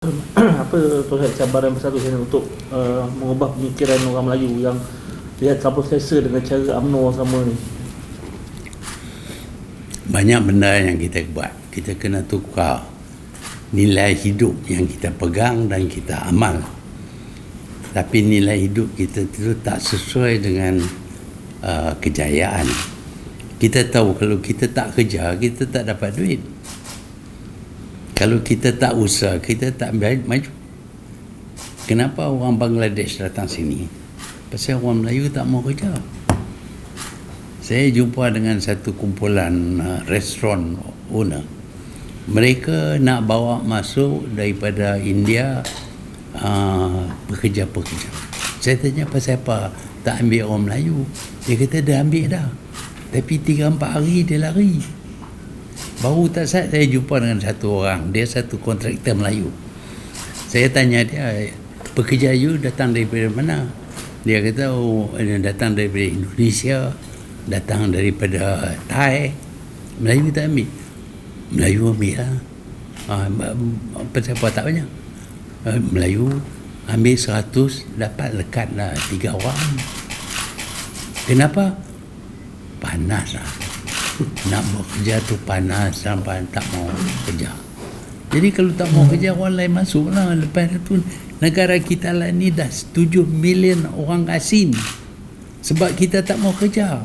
Apa Tuhan cabaran besar tu untuk mengubah pemikiran orang Melayu yang dia terlalu selesa dengan cara UMNO sama ni? Banyak benda yang kita buat. Kita kena tukar nilai hidup yang kita pegang dan kita amal. Tapi nilai hidup kita itu tak sesuai dengan kejayaan. Kita tahu kalau kita tak kerja, kita tak dapat duit. Kalau kita tak usaha, kita tak maju. Kenapa orang Bangladesh datang sini? Pasal orang Melayu tak mau kerja. Saya jumpa dengan satu kumpulan restoran owner. Mereka nak bawa masuk daripada India pekerja-pekerja. Saya tanya pasal apa tak ambil orang Melayu. Dia kata dah ambil dah. Tapi 3-4 hari dia lari. Baru tak saya jumpa dengan satu orang. Dia satu kontraktor Melayu. Saya tanya dia, pekerja you datang daripada mana? Dia kata, datang daripada Indonesia, datang daripada Thai. Melayu tak ambil. Melayu ambil lah. Pasal apa tak banyak? Melayu ambil 100, dapat lekat lah 3 orang. Kenapa? Panas lah. Nak bekerja tu panas sampai tak mau kerja. Jadi kalau tak mau kerja, orang lain masuk lah. Lepas tu negara kita lah ni dah 7 million orang asing. Sebab kita tak mau kerja.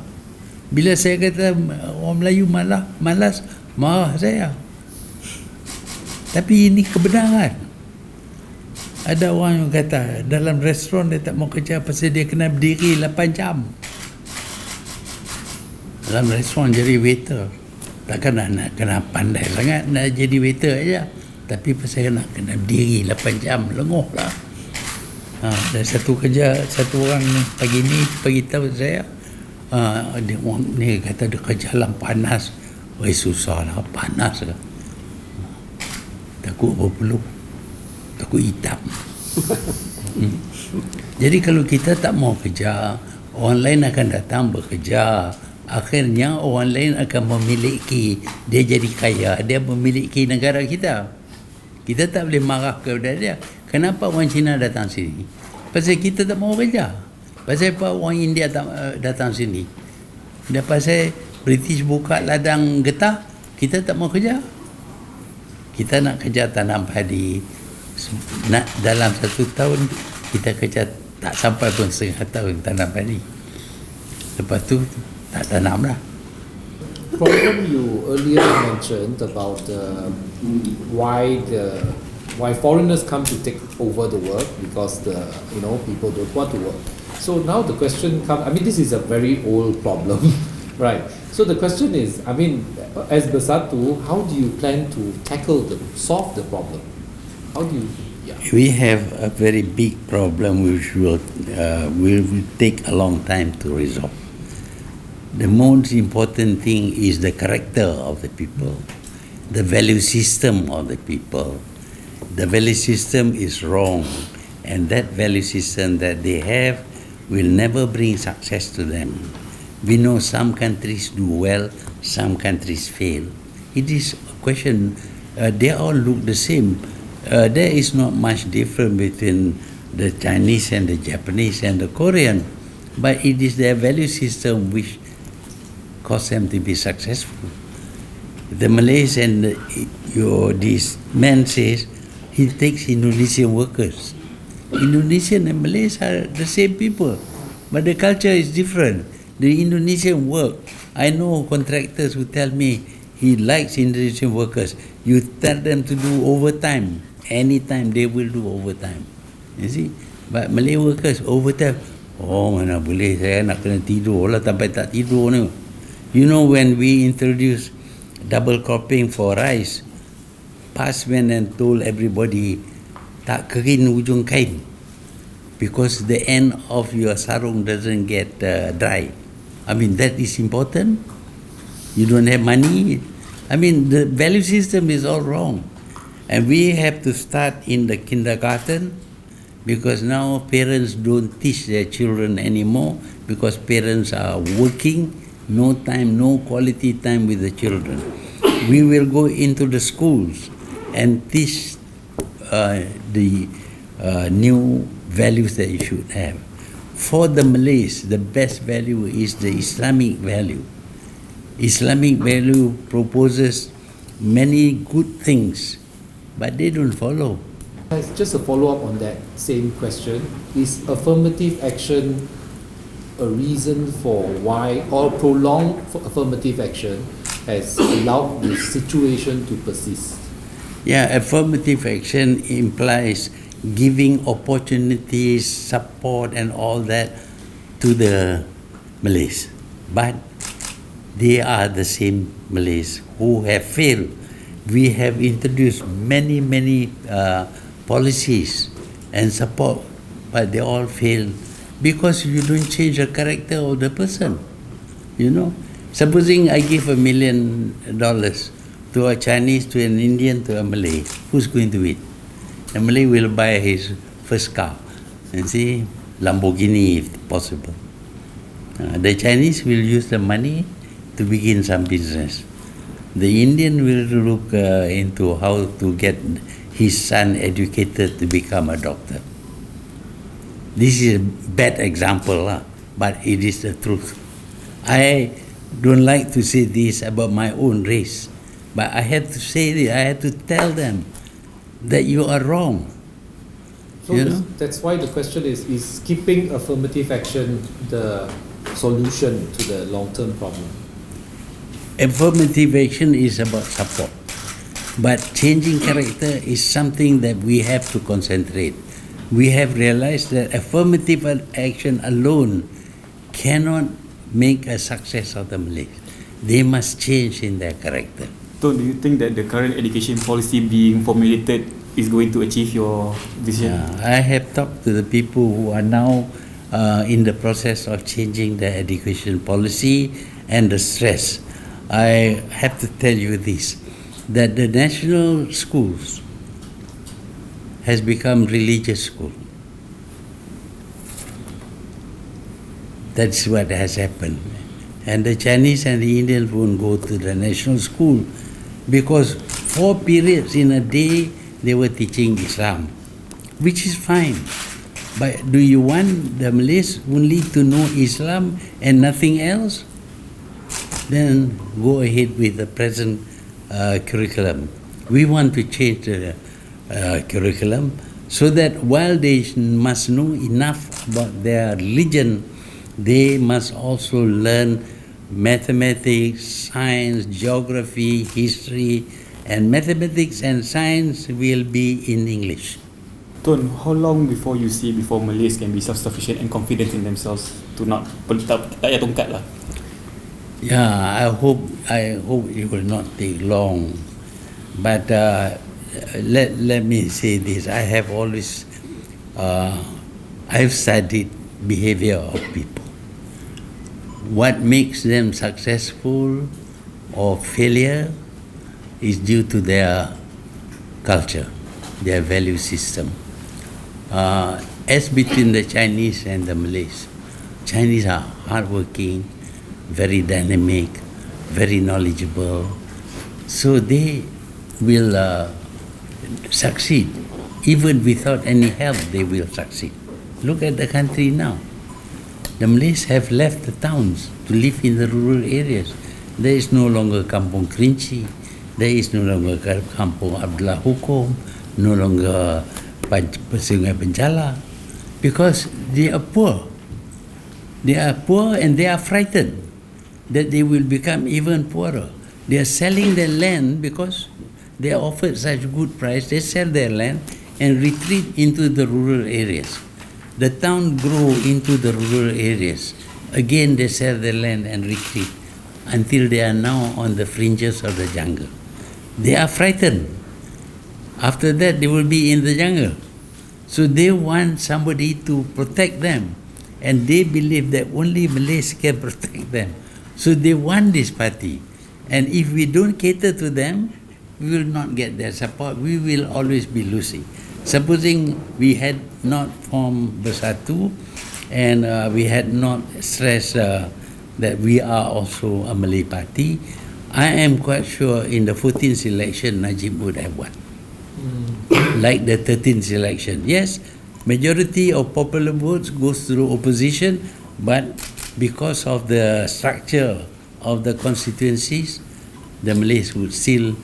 Bila saya kata orang Melayu malas, marah saya. Tapi ini kebenaran. Ada orang yang kata dalam restoran dia tak mau kerja pasal dia kena berdiri 8 jam. Dalam restoran jadi waiter. Takkan nak kena pandai sangat nak jadi waiter aja. Tapi pasal nak kena berdiri 8 jam, lenguh lah. Ada satu orang pagi ni bagi tahu saya, dia ni kata dia kerja dalam panas. Wah, susah lah, panas lah. Takut berpeluh, takut hitam. Jadi kalau kita tak mau kerja, orang lain akan datang bekerja. Akhirnya orang lain akan memiliki, dia jadi kaya, dia memiliki negara kita. Kita tak boleh marah kepada dia. Kenapa orang Cina datang sini? Pasal kita tak mau kerja. Pasal apa orang India datang sini? Dia pasal British buka ladang getah, kita tak mau kerja. Kita nak kerja tanam padi. Dalam 1 tahun, kita kerja tak sampai pun setengah tahun tanam padi. Lepas tu, tak tanam lah. Problem you earlier mentioned about why foreigners come to take over the work because people don't want to work. So now the question comes. I mean, this is a very old problem, right? So the question is, I mean, as Bersatu, how do you plan to solve the problem? How do you? Yeah. We have a very big problem which will take a long time to resolve. The most important thing is the character of the people, the value system of the people. The value system is wrong, and that value system that they have will never bring success to them. We know some countries do well, some countries fail. It is a question, they all look the same. There is not much difference between the Chinese and the Japanese and the Korean, but it is their value system which cause them to be successful. The Malays and this man says he takes Indonesian workers. Indonesian and Malays are the same people, but the culture is different. The Indonesian work, I know contractors who tell me he likes Indonesian workers. You tell them to do overtime, anytime they will do overtime. You see, but Malay workers overtime, oh mana boleh, saya nak kena tidur lah sampai tak tidur ni. You know, when we introduced double cropping for rice, PAS went and told everybody, tak kering ujung kain, because the end of your sarung doesn't get dry. I mean, that is important. You don't have money. I mean, the value system is all wrong. And we have to start in the kindergarten, because now parents don't teach their children anymore, because parents are working, no time, no quality time with the children. We will go into the schools and teach the new values that you should have. For the Malays, the best value is the Islamic value. Islamic value proposes many good things, but they don't follow. Just a follow-up on that same question. Is affirmative action a reason for why, or prolonged affirmative action has allowed the situation to persist? Yeah, affirmative action implies giving opportunities, support and all that to the Malays. But they are the same Malays who have failed. We have introduced many policies and support, but they all fail because you don't change the character of the person. You know, supposing I give $1 million to a Chinese, to an Indian, to a Malay, who's going to win? A Malay will buy his first car, and see, Lamborghini if possible. The Chinese will use the money to begin some business. The Indian will look into how to get his son educated to become a doctor. This is a bad example, but it is the truth. I don't like to say this about my own race, but I have to say this, I have to tell them that you are wrong. So that's why the question is keeping affirmative action the solution to the long-term problem? Affirmative action is about support, but changing character is something that we have to concentrate. We have realized that affirmative action alone cannot make a success of the Malays. They must change in their character. So do you think that the current education policy being formulated is going to achieve your vision? I have talked to the people who are now in the process of changing the education policy and the stress. I have to tell you this, that the national schools has become religious school. That's what has happened. And the Chinese and the Indians won't go to the national school because 4 periods in a day they were teaching Islam, which is fine. But do you want the Malays only to know Islam and nothing else? Then go ahead with the present curriculum. We want to change the curriculum so that while they must know enough about their religion, they must also learn mathematics, science, geography, history, and mathematics and science will be in English. Tun, how long before Malays can be self-sufficient and confident in themselves to not tak payah tongkat lah? Yeah, I hope it will not take long. But let me say this: I have always I've studied behavior of people. What makes them successful or failure is due to their culture, their value system. As between the Chinese and the Malays, Chinese are hardworking, very dynamic, very knowledgeable, so they will succeed. Even without any help, they will succeed. Look at the country now. The Malays have left the towns to live in the rural areas. There is no longer Kampung Kerinci, there is no longer Kampung Abdullah Hukum, no longer Sungai Penchala, because they are poor. They are poor and they are frightened that they will become even poorer. They are selling their land because they are offered such good price. They sell their land and retreat into the rural areas. The town grow into the rural areas. Again, they sell their land and retreat until they are now on the fringes of the jungle. They are frightened. After that, they will be in the jungle. So they want somebody to protect them. And they believe that only Malays can protect them. So they want this party. And if we don't cater to them, we will not get their support. We will always be losing. Supposing we had not formed Bersatu and we had not stressed that we are also a Malay party, I am quite sure in the 14th election, Najib would have won. like the 13th election. Yes, majority of popular votes goes through opposition, but because of the structure of the constituencies, the Malays would still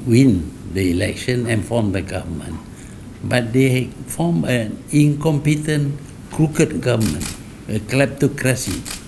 win the election and form the government. But they form an incompetent, crooked government, a kleptocracy.